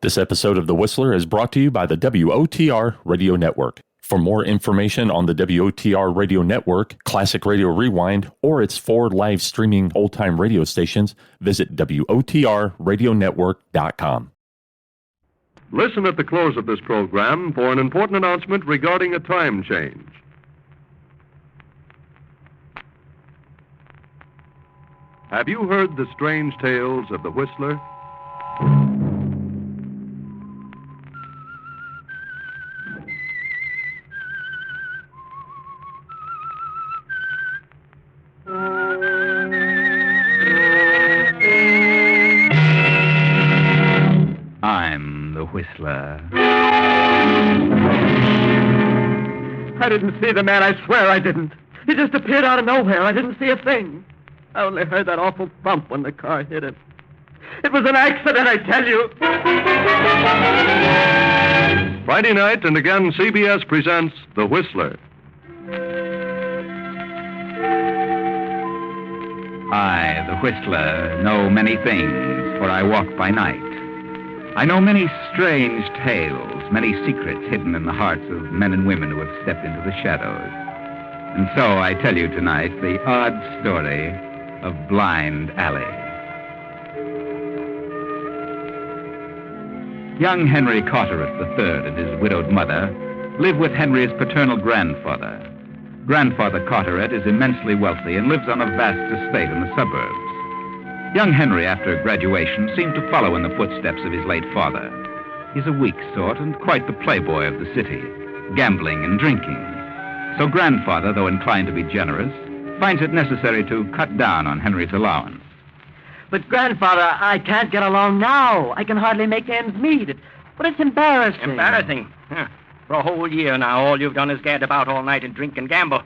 This episode of The Whistler is brought to you by the WOTR Radio Network. For more information on the WOTR Radio Network, Classic Radio Rewind, or its 4 live streaming old-time radio stations, visit WOTRradionetwork.com. Listen at the close of this program for an important announcement regarding a time change. Have you heard the strange tales of the Whistler? I'm the Whistler. I didn't see the man, I swear I didn't. He just appeared out of nowhere. I didn't see a thing. I only heard that awful thump when the car hit him. It was an accident, I tell you. Friday night, and again, CBS presents The Whistler. I, the Whistler, know many things, for I walk by night. I know many strange tales, many secrets hidden in the hearts of men and women who have stepped into the shadows. And so I tell you tonight the odd story of Blind Alley. Young Henry Carteret III and his widowed mother live with Henry's paternal grandfather. Grandfather Carteret is immensely wealthy and lives on a vast estate in the suburbs. Young Henry, after graduation, seemed to follow in the footsteps of his late father. He's a weak sort and quite the playboy of the city, gambling and drinking. So grandfather, though inclined to be generous, finds it necessary to cut down on Henry's allowance. But, Grandfather, I can't get along now. I can hardly make ends meet. But it's embarrassing. Embarrassing? Huh. For a whole year now, all you've done is gad about all night and drink and gamble.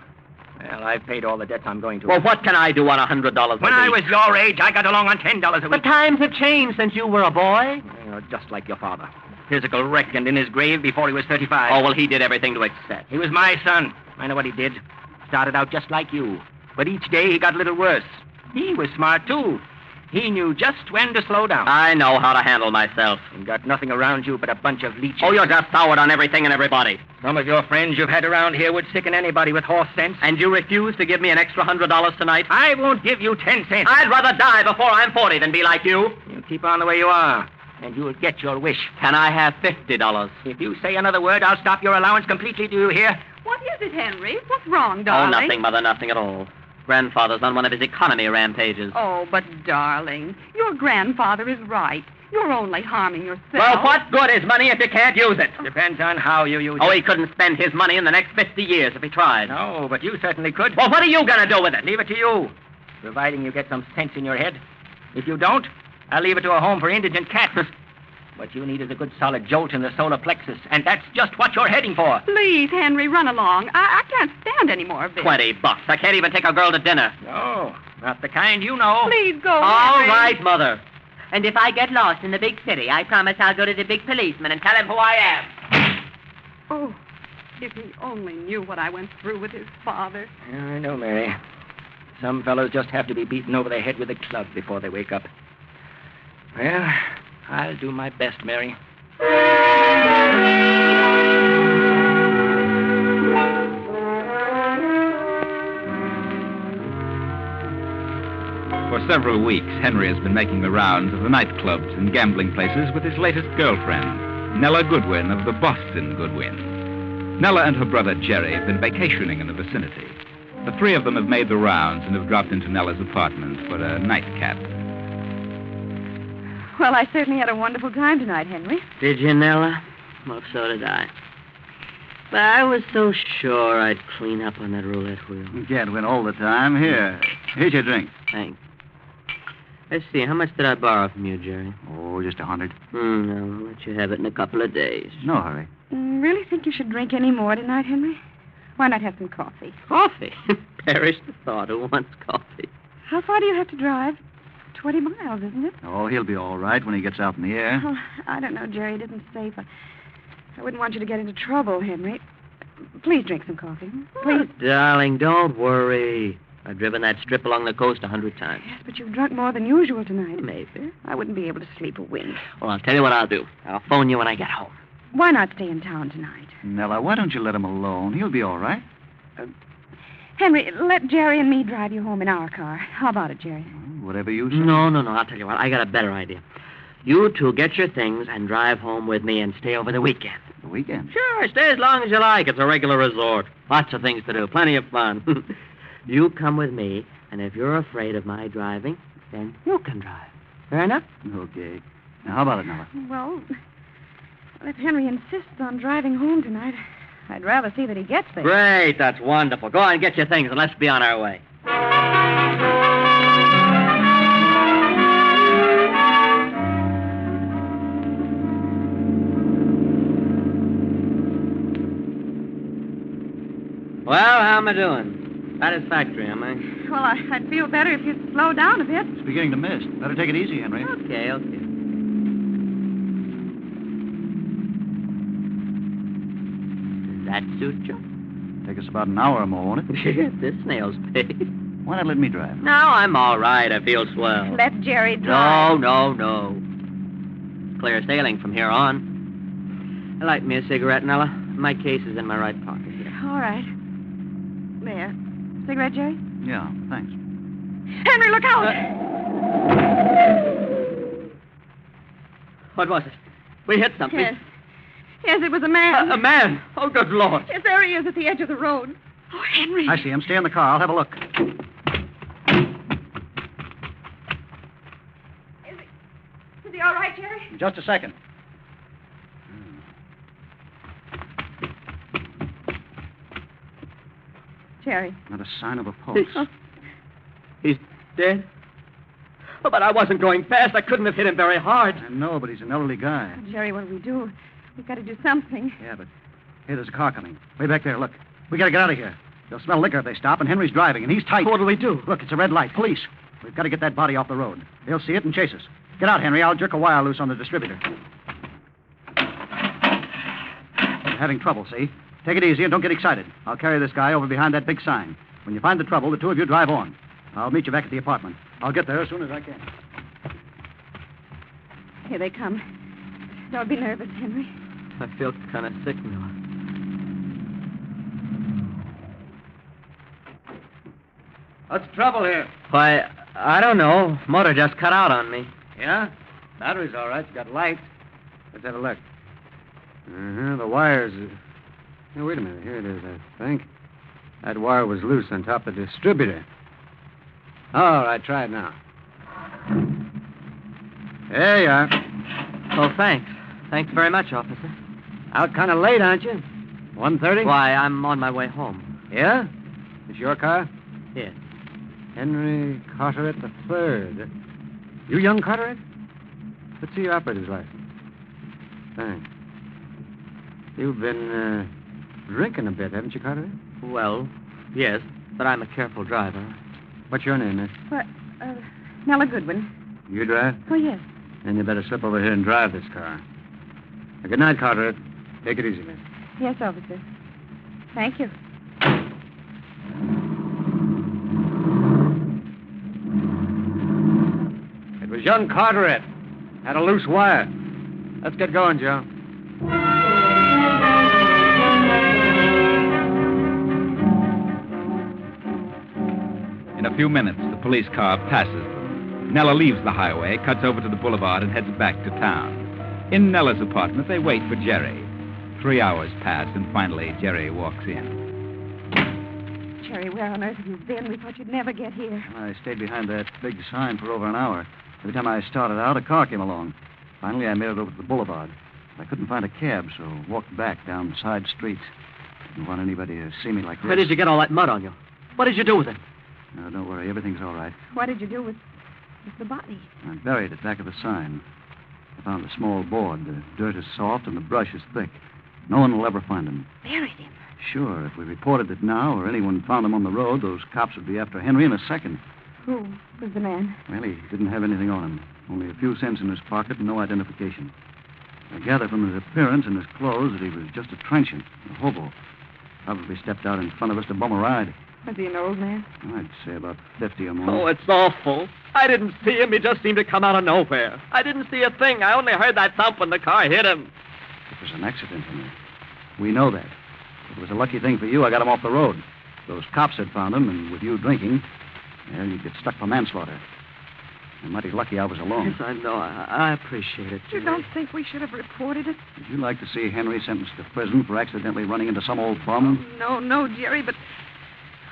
Well, I've paid all the debts I'm going to. Well, what can I do on $100 a week? When I was your age, I got along on $10 a week. But times have changed since you were a boy. Well, just like your father. Physical wreck and in his grave before he was 35. Oh, well, he did everything to excess. He was my son. I know what he did. Started out just like you. But each day he got a little worse. He was smart, too. He knew just when to slow down. I know how to handle myself. And got nothing around you but a bunch of leeches. Oh, you're just soured on everything and everybody. Some of your friends you've had around here would sicken anybody with horse sense. And you refuse to give me an extra $100 tonight? I won't give you 10 cents. I'd rather die before I'm 40 than be like you. You keep on the way you are, and you'll get your wish. Can I have $50? If you say another word, I'll stop your allowance completely. Do you hear? What is it, Henry? What's wrong, darling? Oh, nothing, Mother, nothing at all. Grandfather's on one of his economy rampages. Oh, but, darling, your grandfather is right. You're only harming yourself. Well, what good is money if you can't use it? Depends on how you use it. Oh, he couldn't spend his money in the next 50 years if he tried. No, but you certainly could. Well, what are you going to do with it? Leave it to you, providing you get some sense in your head. If you don't, I'll leave it to a home for indigent cats. What you need is a good solid jolt in the solar plexus, and that's just what you're heading for. Please, Henry, run along. I can't stand any more of this. $20. I can't even take a girl to dinner. No, not the kind you know. Please go, All Henry. right, Mother. And if I get lost in the big city, I promise I'll go to the big policeman and tell him who I am. Oh, if he only knew what I went through with his father. I know, Mary. Some fellows just have to be beaten over the head with a club before they wake up. Well, I'll do my best, Mary. For several weeks, Henry has been making the rounds of the nightclubs and gambling places with his latest girlfriend, Nella Goodwin of the Boston Goodwin. Nella and her brother Jerry have been vacationing in the vicinity. The three of them have made the rounds and have dropped into Nella's apartment for a nightcap. Well, I certainly had a wonderful time tonight, Henry. Did you, Nella? Well, so did I. But I was so sure I'd clean up on that roulette wheel. You can't win all the time. Here's your drink. Thanks. Let's see, how much did I borrow from you, Jerry? Oh, just 100. No, I'll let you have it in a couple of days. No hurry. Really think you should drink any more tonight, Henry? Why not have some coffee? Coffee? Perish the thought. Who wants coffee? How far do you have to drive? 20 miles, isn't it? Oh, he'll be all right when he gets out in the air. Oh, I don't know, Jerry. It isn't safe. I wouldn't want you to get into trouble, Henry. Please drink some coffee. Please. Oh, darling, don't worry. I've driven that strip along the coast 100 times. Yes, but you've drunk more than usual tonight. Maybe. I wouldn't be able to sleep a wink. Well, I'll tell you what I'll do. I'll phone you when I get home. Why not stay in town tonight? Nella, why don't you let him alone? He'll be all right. Henry, let Jerry and me drive you home in our car. How about it, Jerry? Whatever you say. No. I'll tell you what. I got a better idea. You two get your things and drive home with me and stay over the weekend. The weekend? Sure, stay as long as you like. It's a regular resort. Lots of things to do. Plenty of fun. You come with me, and if you're afraid of my driving, then you can drive. Fair enough? Okay. Now, how about it, Nella? Well, if Henry insists on driving home tonight, I'd rather see that he gets there. Great. That's wonderful. Go on, get your things, and let's be on our way. Well, how am I doing? Satisfactory, am I? Well, I'd feel better if you'd slow down a bit. It's beginning to mist. Better take it easy, Henry. Okay. Does that suit you? Take us about an hour or more, won't it? This snail's paid. Why not let me drive? No, I'm all right. I feel swell. Let Jerry drive. No. Clear sailing from here on. Light me a cigarette, Nella. My case is in my right pocket here. All right. There. Cigarette, Jerry? Yeah, thanks. Henry, look out! What was it? We hit something. Yes, it was a man. A man? Oh, good Lord. Yes, there he is at the edge of the road. Oh, Henry. I see him. Stay in the car. I'll have a look. Is he all right, Jerry? Just a second. Jerry. Not a sign of a pulse. He's dead? Oh, but I wasn't going fast. I couldn't have hit him very hard. I know, but he's an elderly guy. Oh, Jerry, what do we do? We've got to do something. Yeah, but hey, there's a car coming. Way back there, look. We got to get out of here. They'll smell liquor if they stop, and Henry's driving, and he's tight. What do we do? Look, it's a red light. Police. We've got to get that body off the road. They'll see it and chase us. Get out, Henry. I'll jerk a wire loose on the distributor. We're having trouble, see? Take it easy and don't get excited. I'll carry this guy over behind that big sign. When you find the trouble, the two of you drive on. I'll meet you back at the apartment. I'll get there as soon as I can. Here they come. Don't be nervous, Henry. I feel kind of sick now. What's the trouble here? Why, I don't know. Motor just cut out on me. Yeah? Battery's all right. It's got lights. Let's have a look. The wires... Now, wait a minute. Here it is, I think. That wire was loose on top of the distributor. All right, try it now. There you are. Oh, thanks. Thanks very much, officer. Out kind of late, aren't you? 1:30? Why, I'm on my way home. Yeah? It's your car? Yes. Henry Carteret III. You young Carteret? Let's see your operator's license. Thanks. You've been drinking a bit, haven't you, Carteret? Well, yes, but I'm a careful driver. What's your name, miss? What? Nella Goodwin. You drive? Oh, yes. Then you better slip over here and drive this car. Good night, Carteret. Take it easy, miss. Yes, officer. Thank you. It was young Carteret. Had a loose wire. Let's get going, Joe. In a few minutes, the police car passes them. Nella leaves the highway, cuts over to the boulevard, and heads back to town. In Nella's apartment, they wait for Jerry. 3 hours pass, and finally, Jerry walks in. Jerry, where on earth have you been? We thought you'd never get here. I stayed behind that big sign for over an hour. Every time I started out, a car came along. Finally, I made it over to the boulevard. I couldn't find a cab, so walked back down the side streets. Didn't want anybody to see me like this. Where did you get all that mud on you? What did you do with it? No, don't worry. Everything's all right. What did you do with the body? I buried it back of the sign. I found a small board. The dirt is soft and the brush is thick. No one will ever find him. Buried him. Sure, if we reported it now or anyone found him on the road, those cops would be after Henry in a second. Who was the man? Well, he didn't have anything on him. Only a few cents in his pocket and no identification. I gather from his appearance and his clothes that he was just a trenchant, a hobo. Probably stepped out in front of us to bum a ride. Was he an old man? I'd say about 50 or more. Oh, it's awful. I didn't see him. He just seemed to come out of nowhere. I didn't see a thing. I only heard that thump when the car hit him. It was an accident, Henry. We know that. It was a lucky thing for you I got him off the road. Those cops had found him, and with you drinking, well, you'd get stuck for manslaughter. I'm mighty lucky I was alone. Yes, I know. I appreciate it, You Jerry. don't think we should have reported it? Would you like to see Henry sentenced to prison for accidentally running into some old bum? No, Jerry, but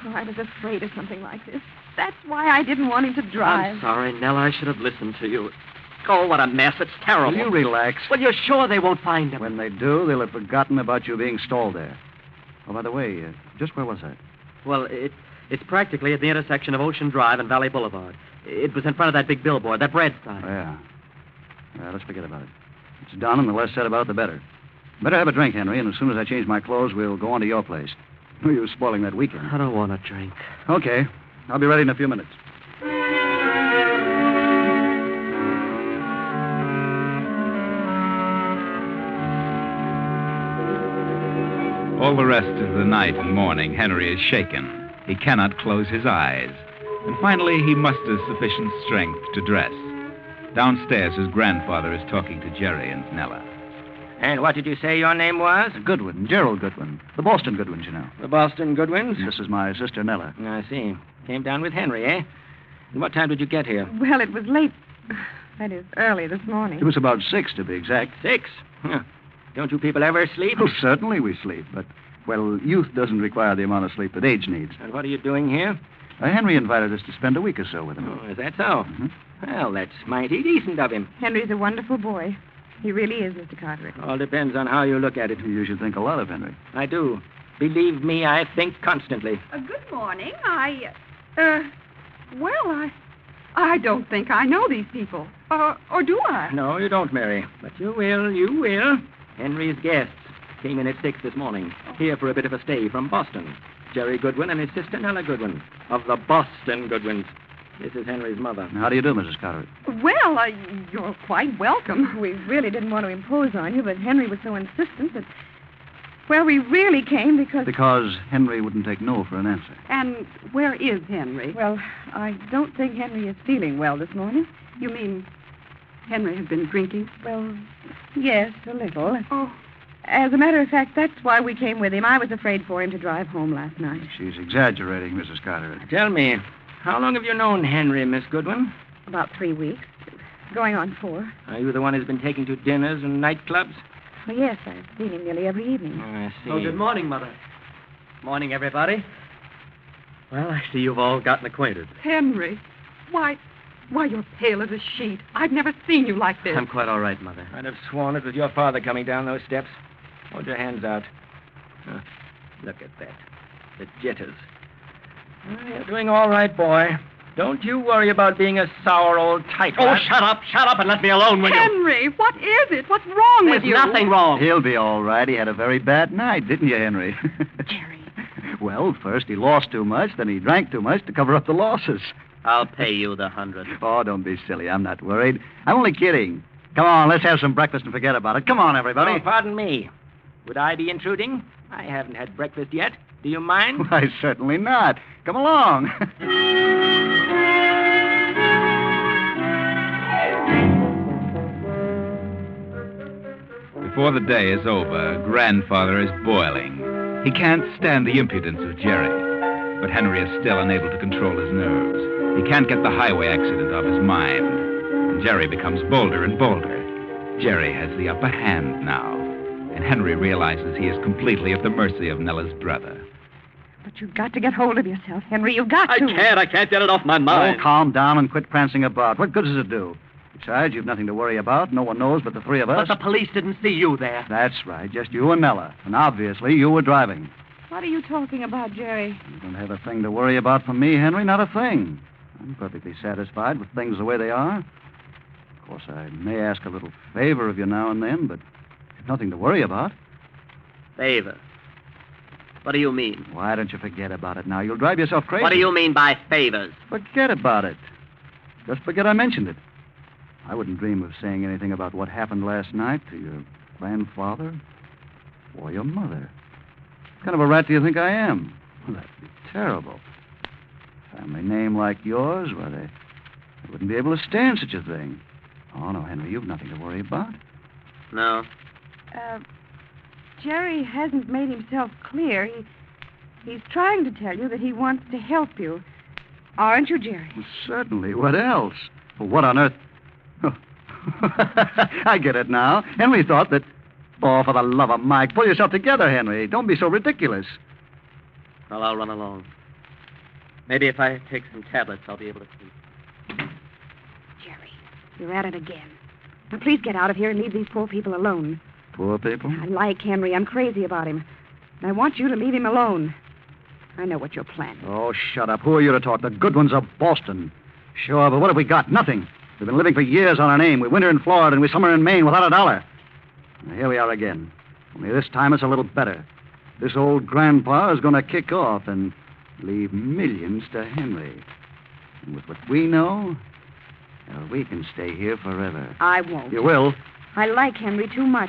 I was afraid of something like this. That's why I didn't want him to drive. I'm sorry, Nell. I should have listened to you. Oh, what a mess. It's terrible. Will you relax? Well, you're sure they won't find him? When they do, they'll have forgotten about you being stalled there. Oh, by the way, just where was that? Well, it's practically at the intersection of Ocean Drive and Valley Boulevard. It was in front of that big billboard, that bread sign. Oh, yeah. Let's forget about it. It's done, and the less said about it, the better. Better have a drink, Henry, and as soon as I change my clothes, we'll go on to your place. You're spoiling that weekend. I don't want a drink. Okay. I'll be ready in a few minutes. All the rest of the night and morning, Henry is shaken. He cannot close his eyes. And finally, he musters sufficient strength to dress. Downstairs, his grandfather is talking to Jerry and Nella. And what did you say your name was? Goodwin, Gerald Goodwin. The Boston Goodwins, you know. The Boston Goodwins? This is my sister, Nella. I see. Came down with Henry, eh? And what time did you get here? Well, it was late. That is, early this morning. It was about 6, to be exact. 6? Huh. Don't you people ever sleep? Oh, certainly we sleep, but, well, youth doesn't require the amount of sleep that age needs. And what are you doing here? Henry invited us to spend a week or so with him. Oh, is that so? Mm-hmm. Well, that's mighty decent of him. Henry's a wonderful boy. He really is, Mr. Carteret. All depends on how you look at it. You should think a lot of Henry. I do. Believe me, I think constantly. Good morning. I don't think I know these people. Or do I? No, you don't, Mary. But you will. Henry's guests came in at 6 this morning, here for a bit of a stay from Boston. Jerry Goodwin and his sister Nella Goodwin, of the Boston Goodwins. This is Henry's mother. How do you do, Mrs. Carteret? Well, you're quite welcome. We really didn't want to impose on you, but Henry was so insistent that... Well, we really came because... Because Henry wouldn't take no for an answer. And where is Henry? Well, I don't think Henry is feeling well this morning. You mean Henry had been drinking? Well, yes, a little. Oh. As a matter of fact, that's why we came with him. I was afraid for him to drive home last night. She's exaggerating, Mrs. Carteret. Tell me, how long have you known Henry, Miss Goodwin? About 3 weeks. Going on 4. Are you the one who's been taking to dinners and nightclubs? Well, yes, I've seen him nearly every evening. Oh, I see. Oh, good morning, Mother. Morning, everybody. Well, I see you've all gotten acquainted. Henry. Why, you're pale as a sheet. I've never seen you like this. I'm quite all right, Mother. I'd have sworn it was your father coming down those steps. Hold your hands out. Look at that. The jitters. You're doing all right, boy. Don't you worry about being a sour old tight. Oh, shut up and let me alone, will you? Henry, what is it? What's wrong with There's you? nothing wrong. He'll be all right. He had a very bad night, didn't you, Henry? Jerry. Well, first he lost too much, then he drank too much to cover up the losses. I'll pay you the 100. Oh, don't be silly. I'm not worried. I'm only kidding. Come on, let's have some breakfast and forget about it. Come on, everybody. Oh, pardon me. Would I be intruding? I haven't had breakfast yet. Do you mind? Why, certainly not. Come along. Before the day is over, Grandfather is boiling. He can't stand the impudence of Jerry, but Henry is still unable to control his nerves. He can't get the highway accident off his mind. And Jerry becomes bolder and bolder. Jerry has the upper hand now, and Henry realizes he is completely at the mercy of Nella's brother. But you've got to get hold of yourself, Henry. You've got to. I can't get it off my mind. Oh, calm down and quit prancing about. What good does it do? Besides, you've nothing to worry about. No one knows but the three of us. But the police didn't see you there. That's right. Just you and Nella. And obviously, you were driving. What are you talking about, Jerry? You don't have a thing to worry about from me, Henry. Not a thing. I'm perfectly satisfied with things the way they are. Of course, I may ask a little favor of you now and then, but you've nothing to worry about. Favor? What do you mean? Why don't you forget about it now? You'll drive yourself crazy. What do you mean by favors? Forget about it. Just forget I mentioned it. I wouldn't dream of saying anything about what happened last night to your grandfather or your mother. What kind of a rat do you think I am? Well, that'd be terrible. Family name like yours, well, they wouldn't be able to stand such a thing. Oh, no, Henry, you've nothing to worry about. No. Jerry hasn't made himself clear. He's trying to tell you that he wants to help you. Aren't you, Jerry? Well, certainly. What else? Well, what on earth? I get it now. Henry thought that... Oh, for the love of Mike, pull yourself together, Henry. Don't be so ridiculous. Well, I'll run along. Maybe if I take some tablets, I'll be able to sleep. Jerry, you're at it again. Now, please get out of here and leave these poor people alone. Poor people? I like Henry. I'm crazy about him. And I want you to leave him alone. I know what you're planning. Oh, shut up. Who are you to talk? The good ones of Boston. Sure, but what have we got? Nothing. We've been living for years on our name. We winter in Florida and we summer in Maine without a dollar. Now, here we are again. Only this time it's a little better. This old grandpa is going to kick off and leave millions to Henry. And with what we know, well, we can stay here forever. I won't. You will? I like Henry too much.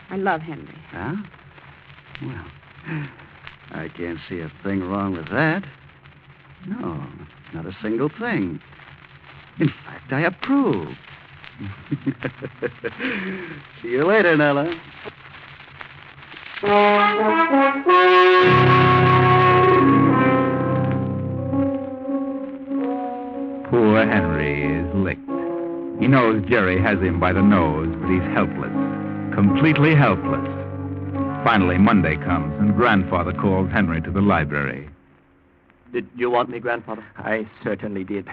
I love Henry. Huh? Well, I can't see a thing wrong with that. No, not a single thing. In fact, I approve. See you later, Nella. Poor Henry is licked. He knows Jerry has him by the nose, but he's helpless. Completely helpless. Finally, Monday comes, and Grandfather calls Henry to the library. Did you want me, Grandfather? I certainly did.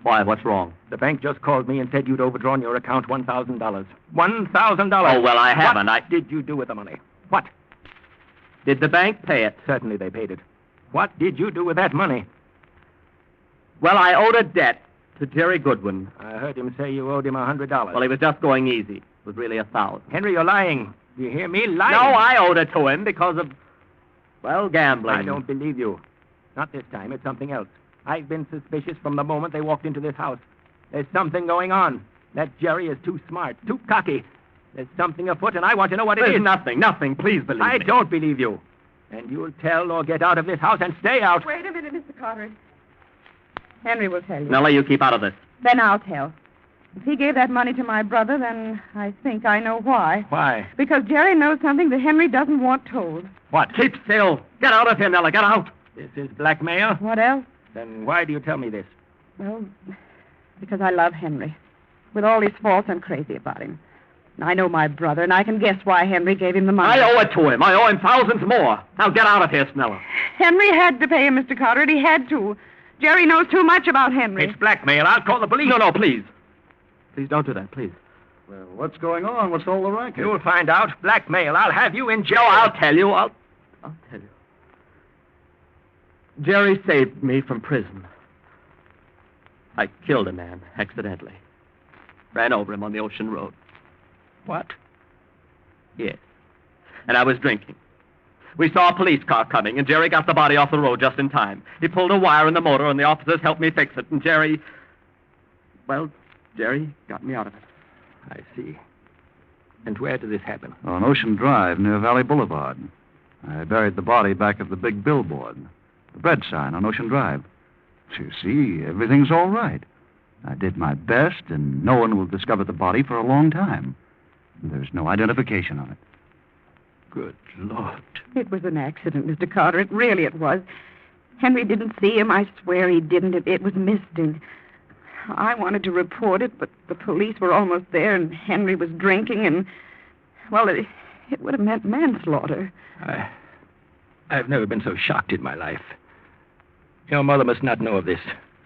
Why, what's wrong? The bank just called me and said you'd overdrawn your account $1,000. $1,000! Oh, well, I haven't. What did you do with the money? What? Did the bank pay it? Certainly they paid it. What did you do with that money? Well, I owed a debt to Jerry Goodwin. I heard him say you owed him $100. Well, he was just going easy. It was really $1,000. Henry, you're lying. Do you hear me? Lying. No, I owed it to him because of, well, gambling. I don't believe you. Not this time. It's something else. I've been suspicious from the moment they walked into this house. There's something going on. That Jerry is too smart, too cocky. There's something afoot, and I want to know what it is. Nothing. Please believe me. I don't believe you. And you'll tell or get out of this house and stay out. Wait a minute, Mr. Carter. Henry will tell you. Now, you keep out of this. Then I'll tell. If he gave that money to my brother, then I think I know why. Why? Because Jerry knows something that Henry doesn't want told. What? Keep still. Get out of here, Nella. Get out. This is blackmail? What else? Then why do you tell me this? Well, because I love Henry. With all his faults, I'm crazy about him. I know my brother, and I can guess why Henry gave him the money. I owe it to him. I owe him thousands more. Now get out of here, Snella. Henry had to pay him, Mr. Carter, and he had to. Jerry knows too much about Henry. It's blackmail. I'll call the police. No, please. Please don't do that, please. Well, what's going on? What's all the racket? You'll find out. Blackmail. I'll have you in jail. No, I'll tell you. I'll tell you. Jerry saved me from prison. I killed a man accidentally. Ran over him on the ocean road. What? Yes. And I was drinking. We saw a police car coming, and Jerry got the body off the road just in time. He pulled a wire in the motor, and the officers helped me fix it. And Jerry got me out of it. I see. And where did this happen? On Ocean Drive near Valley Boulevard. I buried the body back of the big billboard. The bread sign on Ocean Drive. You see, everything's all right. I did my best, and no one will discover the body for a long time. There's no identification on it. Good Lord. It was an accident, Mr. Carter. It was. Henry didn't see him. I swear he didn't. It was misting. I wanted to report it, but the police were almost there, and Henry was drinking, and, well, it would have meant manslaughter. I've never been so shocked in my life. Your mother must not know of this.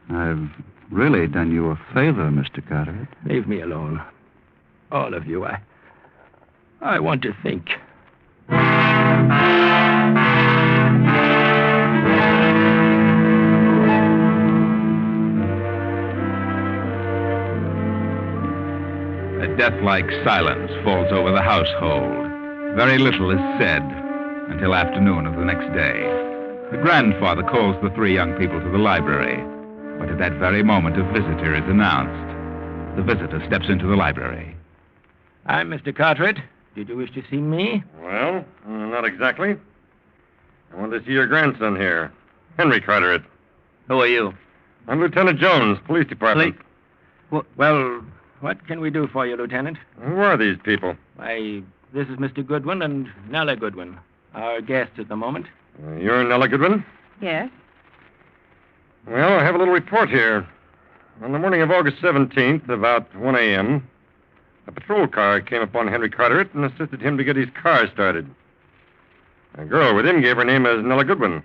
I've really done you a favor, Mr. Carteret. Leave me alone. All of you. I want to think. A death-like silence falls over the household. Very little is said until afternoon of the next day. The grandfather calls the three young people to the library, but at that very moment a visitor is announced. The visitor steps into the library. I'm Mr. Carteret. Did you wish to see me? Well, not exactly. I want to see your grandson here. Henry Carteret. Who are you? I'm Lieutenant Jones, Police Department. Well, what can we do for you, Lieutenant? Who are these people? Why, this is Mr. Goodwin and Nella Goodwin, our guests at the moment. You're Nella Goodwin? Yes. Well, I have a little report here. On the morning of August 17th, about 1 a.m., a patrol car came upon Henry Carteret and assisted him to get his car started. A girl with him gave her name as Nella Goodwin.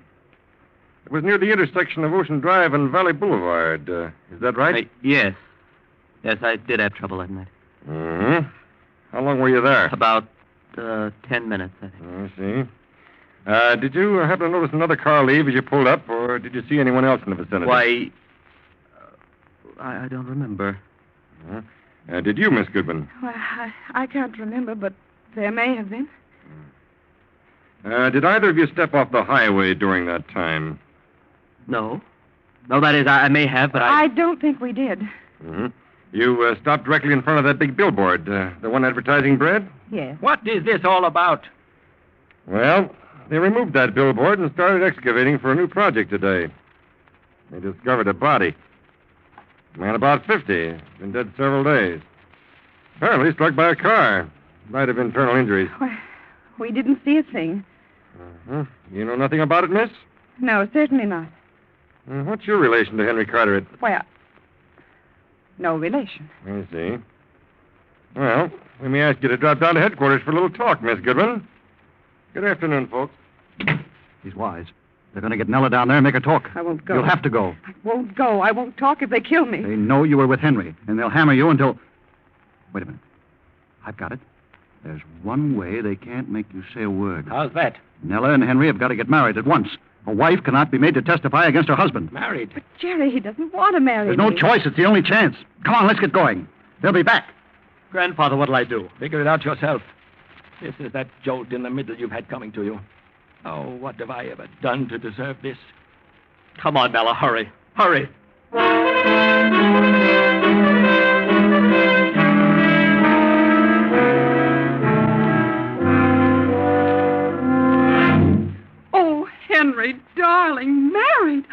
It was near the intersection of Ocean Drive and Valley Boulevard. Is that right? Yes. Yes, I did have trouble that night. Mm-hmm. How long were you there? About 10 minutes, I think. I see. Did you happen to notice another car leave as you pulled up, or did you see anyone else in the vicinity? Why, I don't remember. Did you, Miss Goodwin? Well, I can't remember, but there may have been. Did either of you step off the highway during that time? No. No, that is, I may have, but I don't think we did. Mm-hmm. You stopped directly in front of that big billboard, the one advertising bread? Yes. What is this all about? Well, they removed that billboard and started excavating for a new project today. They discovered a body. A man about 50. Been dead several days. Apparently struck by a car. Might have internal injuries. Well, we didn't see a thing. Uh-huh. You know nothing about it, miss? No, certainly not. What's your relation to Henry Carteret? Well, no relation. I see. Well, we may ask you to drop down to headquarters for a little talk, Miss Goodwin. Good afternoon, folks. He's wise. They're going to get Nella down there and make her talk. I won't go. You'll have to go. I won't go. I won't talk if they kill me. They know you were with Henry, and they'll hammer you until... Wait a minute. I've got it. There's one way they can't make you say a word. How's that? Nella and Henry have got to get married at once. A wife cannot be made to testify against her husband. Married? But, Jerry, he doesn't want to marry There's me. no choice. It's the only chance. Come on, let's get going. They'll be back. Grandfather, what'll I do? Figure it out yourself. This is that jolt in the middle you've had coming to you. Oh, what have I ever done to deserve this? Come on, Bella, hurry. Hurry. Oh, Henry, darling, married.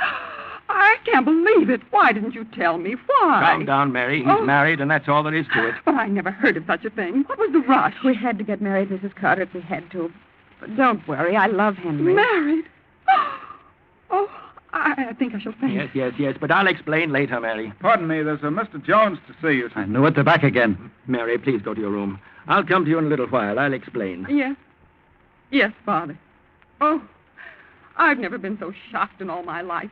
I can't believe it. Why didn't you tell me? Why? Calm down, Mary. He's married, and that's all there is to it. But I never heard of such a thing. What was the rush? We had to get married, Mrs. Carter. We had to. But don't worry. I love Henry. Married? Oh, I think I shall faint. Yes, but I'll explain later, Mary. Pardon me, there's a Mr. Jones to see you. I knew it. They're back again. Mary, please go to your room. I'll come to you in a little while. I'll explain. Yes. Yes, Father. Oh, I've never been so shocked in all my life.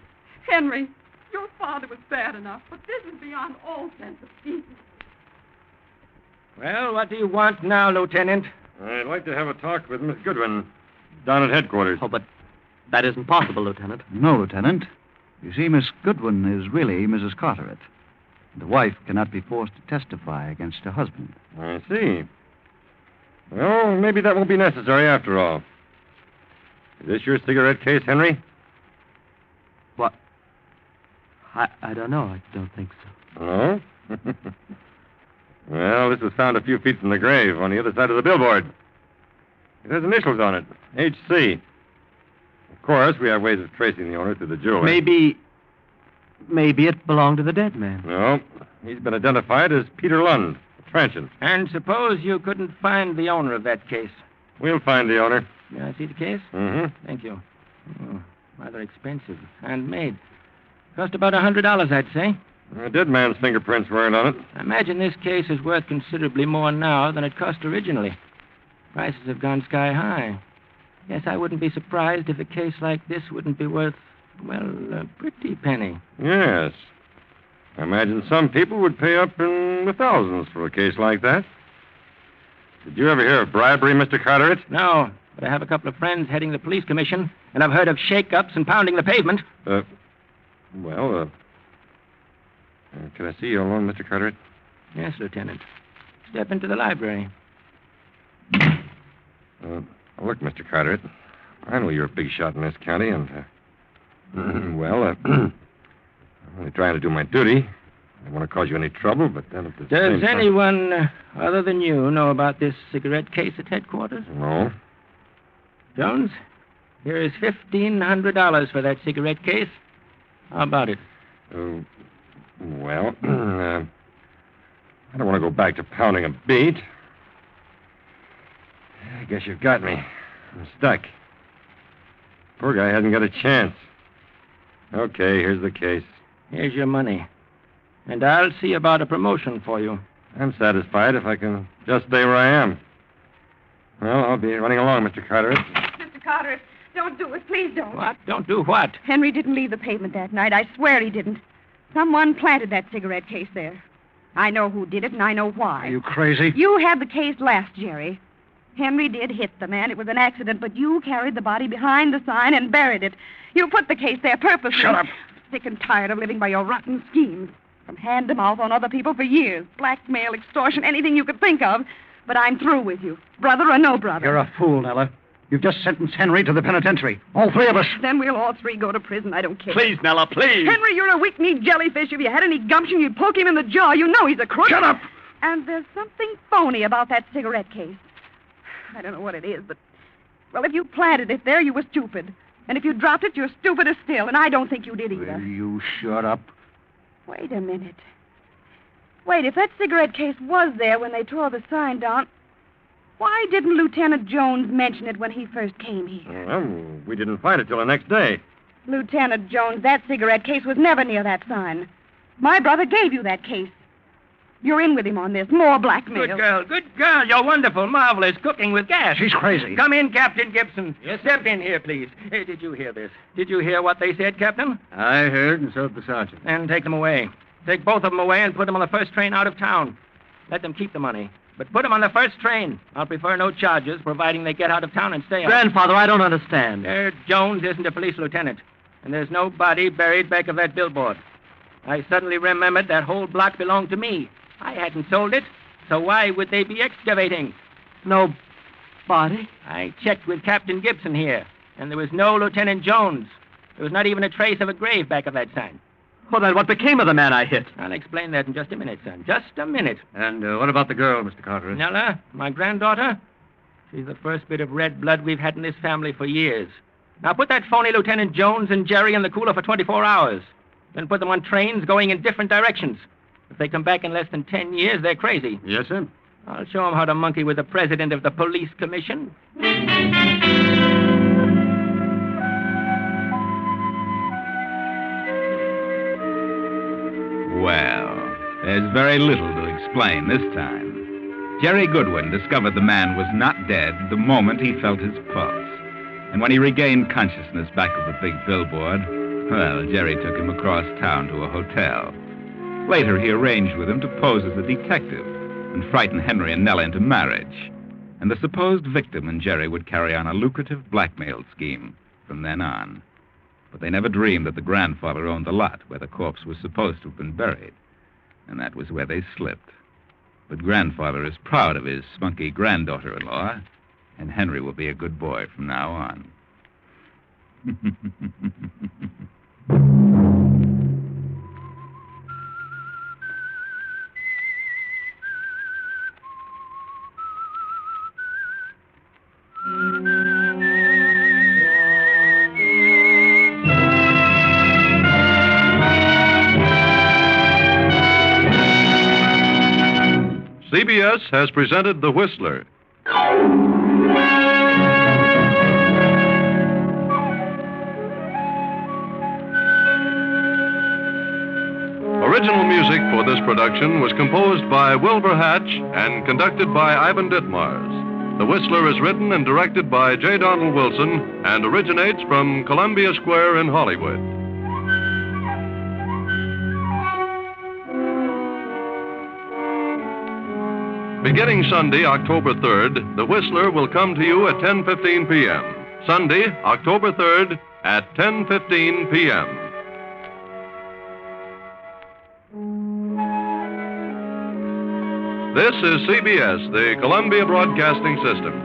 Henry, your father was bad enough, but this is beyond all sense of peace. Well, what do you want now, Lieutenant? I'd like to have a talk with Miss Goodwin down at headquarters. Oh, but that isn't possible, Lieutenant. No, Lieutenant. You see, Miss Goodwin is really Mrs. Carteret. The wife cannot be forced to testify against her husband. I see. Well, maybe that won't be necessary after all. Is this your cigarette case, Henry? What? I don't know. I don't think so. No? Well, this was found a few feet from the grave on the other side of the billboard. It has initials on it, H.C. Of course, we have ways of tracing the owner through the jeweler. Maybe it belonged to the dead man. No, he's been identified as Peter Lund, a transient. And suppose you couldn't find the owner of that case. We'll find the owner. May I see the case? Mm-hmm. Thank you. Oh, rather expensive. Handmade. Cost about $100, I'd say. The dead man's fingerprints weren't on it. I imagine this case is worth considerably more now than it cost originally. Prices have gone sky high. Yes, I wouldn't be surprised if a case like this wouldn't be worth, well, a pretty penny. Yes. I imagine some people would pay up in the thousands for a case like that. Did you ever hear of bribery, Mr. Carteret? No, but I have a couple of friends heading the police commission, and I've heard of shake-ups and pounding the pavement. Can I see you alone, Mr. Carteret? Yes, Lieutenant. Step into the library. Look, Mr. Carteret, I know you're a big shot in this county, and, I'm only trying to do my duty. I don't want to cause you any trouble, but then at the same Does time... anyone other than you know about this cigarette case at headquarters? No. Jones, Here is $1,500 for that cigarette case. How about it? Well, I don't want to go back to pounding a beat. I guess you've got me. I'm stuck. Poor guy hasn't got a chance. Okay, here's the case. Here's your money. And I'll see about a promotion for you. I'm satisfied if I can just stay where I am. Well, I'll be running along, Mr. Carteret. Mr. Carteret, don't do it. Please don't. What? Don't do what? Henry didn't leave the pavement that night. I swear he didn't. Someone planted that cigarette case there. I know who did it, and I know why. Are you crazy? You had the case last, Jerry. Henry did hit the man. It was an accident, but you carried the body behind the sign and buried it. You put the case there purposely. Shut up. Sick and tired of living by your rotten schemes. From hand to mouth on other people for years. Blackmail, extortion, anything you could think of. But I'm through with you. Brother or no brother. You're a fool, Nella. You've just sentenced Henry to the penitentiary. All three of us. Then we'll all three go to prison. I don't care. Please, Nella, please. Henry, you're a weak-kneed jellyfish. If you had any gumption, you'd poke him in the jaw. You know he's a crook. Shut up! And there's something phony about that cigarette case. I don't know what it is, but... Well, if you planted it there, you were stupid. And if you dropped it, you're stupider still. And I don't think you did either. Will you shut up? Wait a minute. Wait, if that cigarette case was there when they tore the sign down, why didn't Lieutenant Jones mention it when he first came here? Well, we didn't find it till the next day. Lieutenant Jones, that cigarette case was never near that sign. My brother gave you that case. You're in with him on this. More blackmail. Good girl, good girl. You're wonderful, marvelous, cooking with gas. She's crazy. Come in, Captain Gibson. Yes, step in here, please. Hey, did you hear this? Did you hear what they said, Captain? I heard, and so did the sergeant. Then take them away. Take both of them away and put them on the first train out of town. Let them keep the money. But put them on the first train. I'll prefer no charges, providing they get out of town and stay out. Grandfather, I don't understand. Jones isn't a police lieutenant, and there's no body buried back of that billboard. I suddenly remembered that whole block belonged to me. I hadn't sold it, so why would they be excavating? No body? I checked with Captain Gibson here, and there was no Lieutenant Jones. There was not even a trace of a grave back of that sign. Well, then what became of the man I hit? I'll explain that in just a minute, son. Just a minute. And what about the girl, Mr. Carteret? Nella, my granddaughter? She's the first bit of red blood we've had in this family for years. Now put that phony Lieutenant Jones and Jerry in the cooler for 24 hours. Then put them on trains going in different directions. If they come back in less than 10 years, they're crazy. Yes, sir. I'll show them how to monkey with the president of the police commission. Well, there's very little to explain this time. Jerry Goodwin discovered the man was not dead the moment he felt his pulse. And when he regained consciousness back of the big billboard, well, Jerry took him across town to a hotel. Later, he arranged with him to pose as a detective and frighten Henry and Nella into marriage. And the supposed victim and Jerry would carry on a lucrative blackmail scheme from then on. But they never dreamed that the grandfather owned the lot where the corpse was supposed to have been buried. And that was where they slipped. But grandfather is proud of his spunky granddaughter-in-law, and Henry will be a good boy from now on. CBS has presented The Whistler. Original music for this production was composed by Wilbur Hatch and conducted by Ivan Ditmars. The Whistler is written and directed by J. Donald Wilson and originates from Columbia Square in Hollywood. Beginning Sunday, October 3rd, The Whistler will come to you at 10:15 p.m. Sunday, October 3rd at 10:15 p.m. This is CBS, the Columbia Broadcasting System.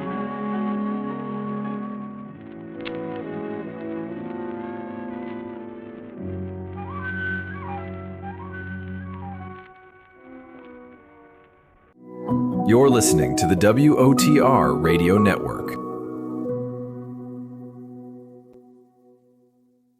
You're listening to the WOTR Radio Network.